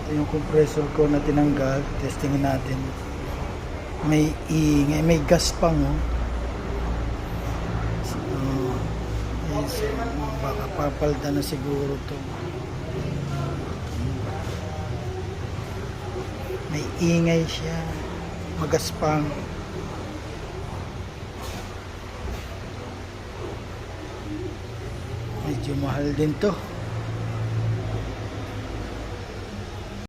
Ito yung compressor ko na tinanggal. Testingin natin. May ingay, may gas pang oh. So, yes, baka papalda na siguro to. May ingay siya. Magaspang. Medyo mahal din to.